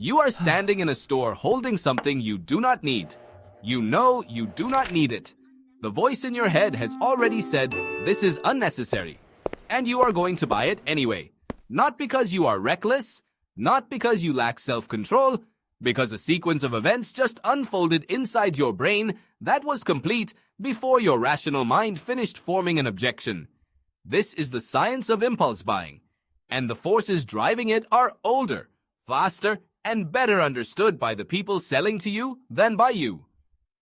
You are standing in a store holding something you do not need. You know you do not need it. The voice in your head has already said, this is unnecessary. And you are going to buy it anyway. Not because you are reckless, not because you lack self-control, because a sequence of events just unfolded inside your brain that was complete before your rational mind finished forming an objection. This is the science of impulse buying, and the forces driving it are older, faster, and better understood by the people selling to you than by you.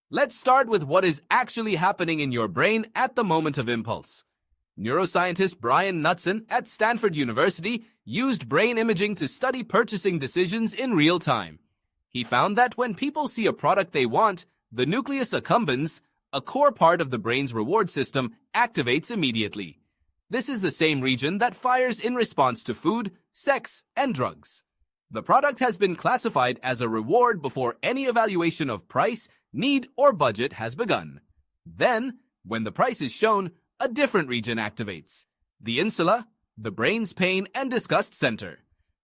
Let's start with what is actually happening in your brain at the moment of impulse. Neuroscientist Brian Knutson at Stanford University used brain imaging to study purchasing decisions in real time. He found that when people see a product they want, the nucleus accumbens, a core part of the brain's reward system, activates immediately. This is the same region that fires in response to food, sex, and drugs. The product has been classified as a reward before any evaluation of price, need, or budget has begun. Then, when the price is shown, a different region activates. The insula, the brain's pain and disgust center.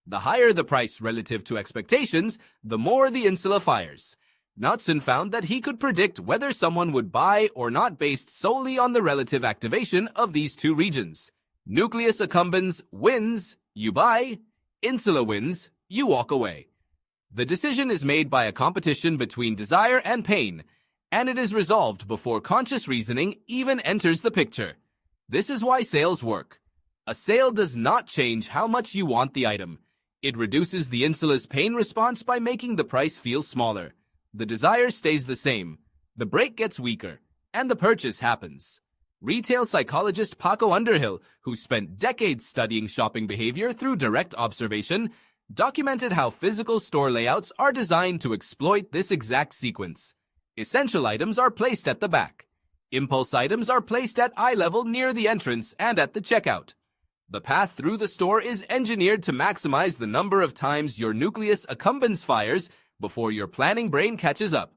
The higher the price relative to expectations, the more the insula fires. Knutson found that he could predict whether someone would buy or not based solely on the relative activation of these two regions. Nucleus accumbens wins, you buy. Insula wins, you walk away. The decision is made by a competition between desire and pain, and it is resolved before conscious reasoning even enters the picture. This is why sales work. A sale does not change how much you want the item. It reduces the insula's pain response by making the price feel smaller. The desire stays the same, the brake gets weaker, and the purchase happens. Retail psychologist Paco Underhill, who spent decades studying shopping behavior through direct observation, documented how physical store layouts are designed to exploit this exact sequence. Essential items are placed at the back. Impulse items are placed at eye level near the entrance and at the checkout. The path through the store is engineered to maximize the number of times your nucleus accumbens fires before your planning brain catches up.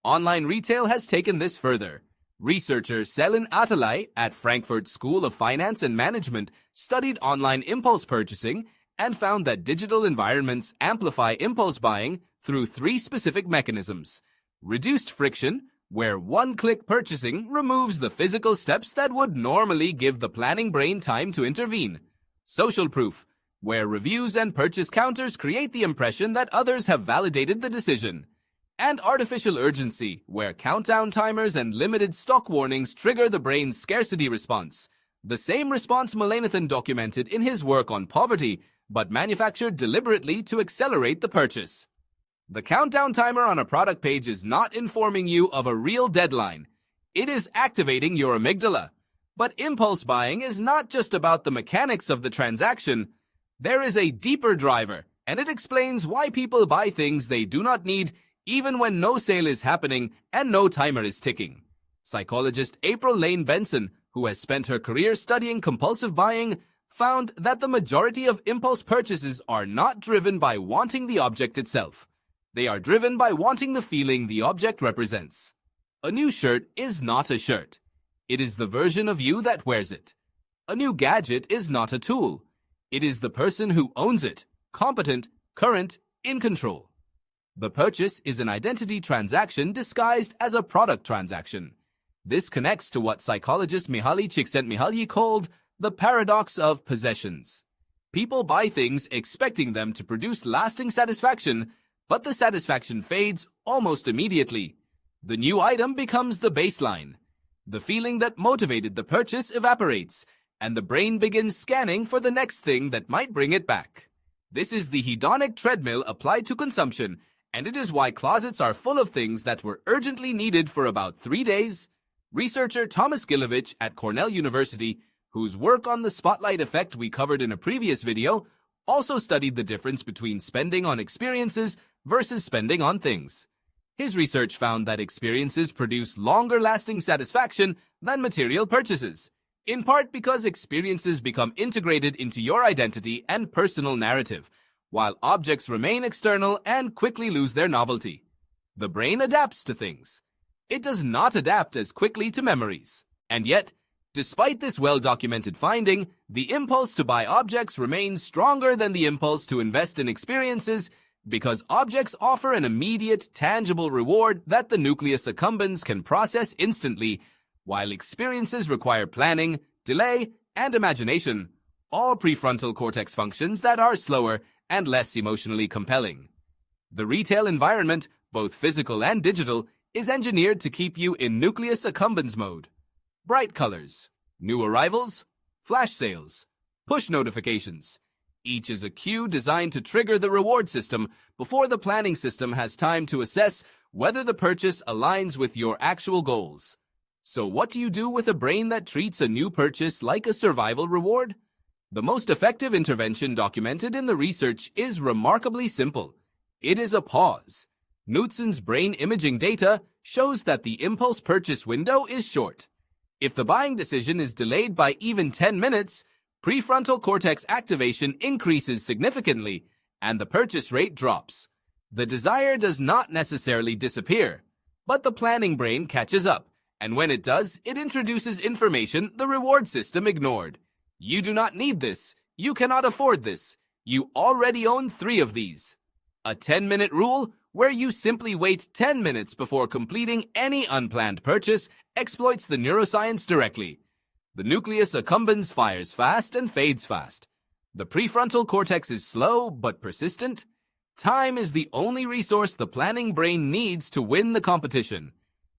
Online retail has taken this further. Researcher Selin Atalay at Frankfurt School of Finance and Management studied online impulse purchasing and found that digital environments amplify impulse buying through three specific mechanisms. Reduced friction, where one-click purchasing removes the physical steps that would normally give the planning brain time to intervene. Social proof, where reviews and purchase counters create the impression that others have validated the decision. And artificial urgency, where countdown timers and limited stock warnings trigger the brain's scarcity response. The same response Melanchthon documented in his work on poverty, but manufactured deliberately to accelerate the purchase. The countdown timer on a product page is not informing you of a real deadline. It is activating your amygdala. But impulse buying is not just about the mechanics of the transaction. There is a deeper driver, and it explains why people buy things they do not need even when no sale is happening and no timer is ticking. Psychologist April Lane Benson, who has spent her career studying compulsive buying, found that the majority of impulse purchases are not driven by wanting the object itself. They are driven by wanting the feeling the object represents. A new shirt is not a shirt. It is the version of you that wears it. A new gadget is not a tool. It is the person who owns it, competent, current, in control. The purchase is an identity transaction disguised as a product transaction. This connects to what psychologist Mihaly Csikszentmihalyi called the paradox of possessions. People buy things expecting them to produce lasting satisfaction, but the satisfaction fades almost immediately. The new item becomes the baseline. The feeling that motivated the purchase evaporates, and the brain begins scanning for the next thing that might bring it back. This is the hedonic treadmill applied to consumption, and it is why closets are full of things that were urgently needed for about 3 days. Researcher Thomas Gilovich at Cornell University, whose work on the spotlight effect we covered in a previous video, also studied the difference between spending on experiences versus spending on things. His research found that experiences produce longer-lasting satisfaction than material purchases, in part because experiences become integrated into your identity and personal narrative, while objects remain external and quickly lose their novelty. The brain adapts to things. It does not adapt as quickly to memories. And yet, despite this well-documented finding, the impulse to buy objects remains stronger than the impulse to invest in experiences Because objects offer an immediate, tangible reward that the nucleus accumbens can process instantly, while experiences require planning, delay, and imagination, all prefrontal cortex functions that are slower and less emotionally compelling. The retail environment, both physical and digital, is engineered to keep you in nucleus accumbens mode. Bright colors, new arrivals, flash sales, push notifications. Each is a cue designed to trigger the reward system before the planning system has time to assess whether the purchase aligns with your actual goals. So what do you do with a brain that treats a new purchase like a survival reward? The most effective intervention documented in the research is remarkably simple. It is a pause. Knutson's brain imaging data shows that the impulse purchase window is short. If the buying decision is delayed by even 10 minutes, prefrontal cortex activation increases significantly, and the purchase rate drops. The desire does not necessarily disappear, but the planning brain catches up, and when it does, it introduces information the reward system ignored. You do not need this. You cannot afford this. You already own 3 of these. A 10-minute rule, where you simply wait 10 minutes before completing any unplanned purchase, exploits the neuroscience directly. The nucleus accumbens fires fast and fades fast. The prefrontal cortex is slow but persistent. Time is the only resource the planning brain needs to win the competition.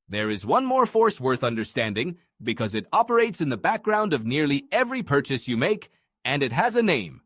There is one more force worth understanding because it operates in the background of nearly every purchase you make, and it has a name.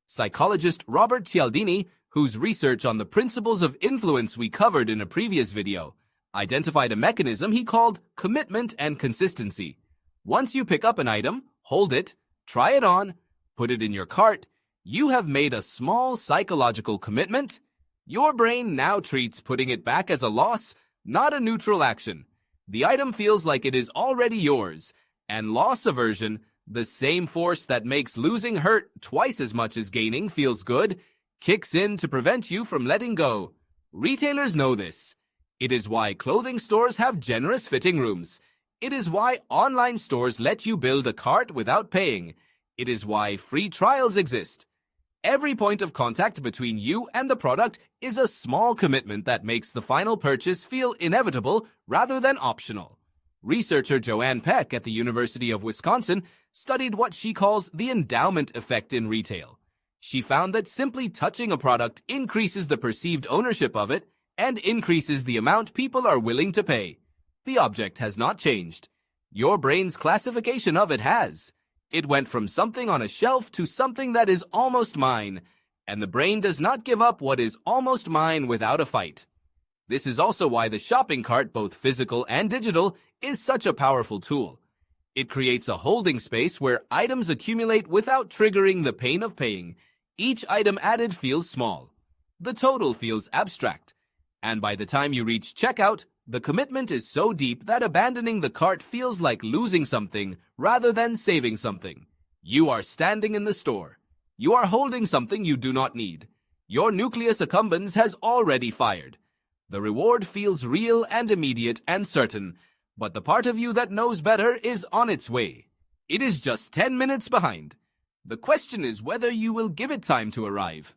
Psychologist Robert Cialdini, whose research on the principles of influence we covered in a previous video, identified a mechanism he called commitment and consistency. Once you pick up an item, hold it, try it on, put it in your cart, you have made a small psychological commitment. Your brain now treats putting it back as a loss, not a neutral action. The item feels like it is already yours, and loss aversion, the same force that makes losing hurt twice as much as gaining feels good, kicks in to prevent you from letting go. Retailers know this. It is why clothing stores have generous fitting rooms. It is why online stores let you build a cart without paying. It is why free trials exist. Every point of contact between you and the product is a small commitment that makes the final purchase feel inevitable rather than optional. Researcher Joann Peck at the University of Wisconsin studied what she calls the endowment effect in retail. She found that simply touching a product increases the perceived ownership of it and increases the amount people are willing to pay. The object has not changed. Your brain's classification of it has. It went from something on a shelf to something that is almost mine, and the brain does not give up what is almost mine without a fight. This is also why the shopping cart, both physical and digital, is such a powerful tool. It creates a holding space where items accumulate without triggering the pain of paying. Each item added feels small. The total feels abstract. And by the time you reach checkout, the commitment is so deep that abandoning the cart feels like losing something rather than saving something. You are standing in the store. You are holding something you do not need. Your nucleus accumbens has already fired. The reward feels real and immediate and certain, but the part of you that knows better is on its way. It is just 10 minutes behind. The question is whether you will give it time to arrive.